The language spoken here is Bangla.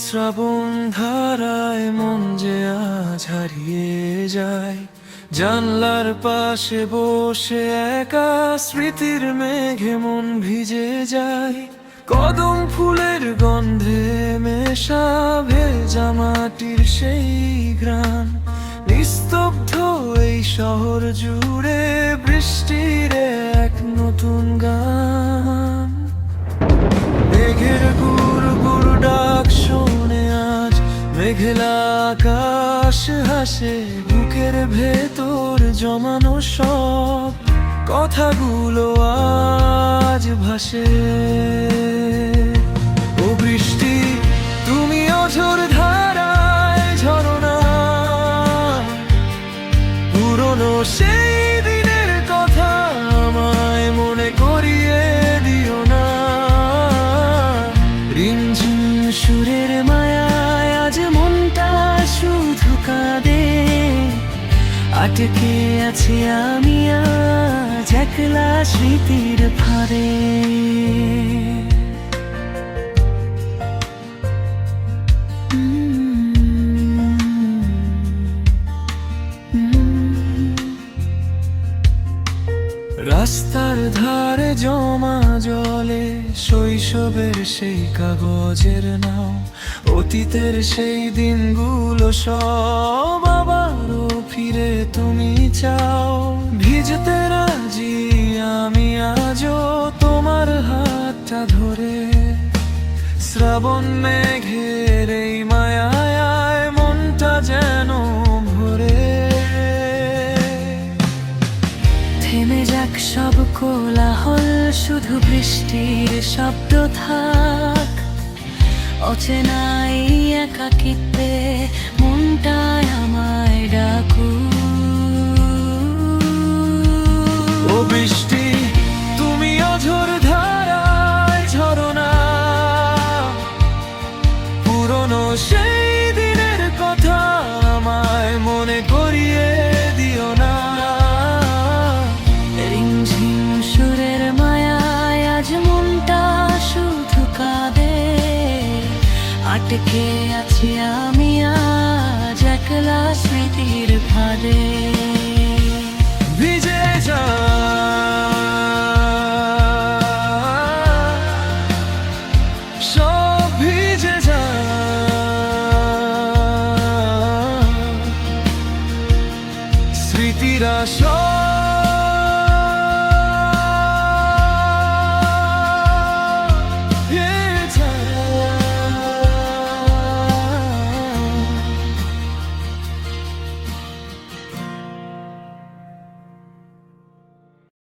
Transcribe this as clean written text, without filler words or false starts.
শ্রাবণ ধারায় মন যে আজ হারিয়ে যায়, জানলার পাশে বসে একা স্মৃতির মেঘে মন ভিজে যায়। কদম ফুলের গন্ধে মেশা ভেজা মাটির সেই ঘ্রাণ, নিস্তব্ধ এই শহর জুড়ে বৃষ্টির এক নতুন গান। মেঘের গুড় গুড় ডাক শোনে আজ, মেঘলা আকাশ হাসে, বুকের ভেতর জমানো সব কথাগুলো আজ ভাসে। ও বৃষ্টি তুমি অঝোর ধারায় ঝরনা, পুরনো সেই দিনের কথা আমায় মনে করিয়ে দিও না। রিমঝিম সুরের মায়ায় আজ মনটা শুধু কাঁদে, আটকে আছি আমি আজ একলা স্মৃতির ফাঁড়ে। রাস্তার ধারে জমা জলে শৈশবের সেই কাগজের নাও, অতীতের সেই দিনগুলো সব আবারও ফিরে তুমি চাও। ভিজতে রাজি আমি আজও তোমার হাতটা ধরে, শ্রাবণ মেঘের এই মায়ায় মনটা যেন ভরে। থেমে যাক সব কোলাহল, শুধু বৃষ্টির শব্দ থাক। অচেনাই একাকিত্বে মনটায় আমায় ডাকু। ও বৃষ্টি তুমি অঝোর ধারায় ঝরনা, পুরনো সেই দিনের কথা আমায় মনে করিয়ে দিও না। রিমঝিম সুরের মায়ায় আজ মনটা শুধু কাঁদে, আটকে আছি আমি আজ একলা স্মৃতির ফাঁদে। ভিজে যা সব ভিজে যা, স্মৃতিরা সব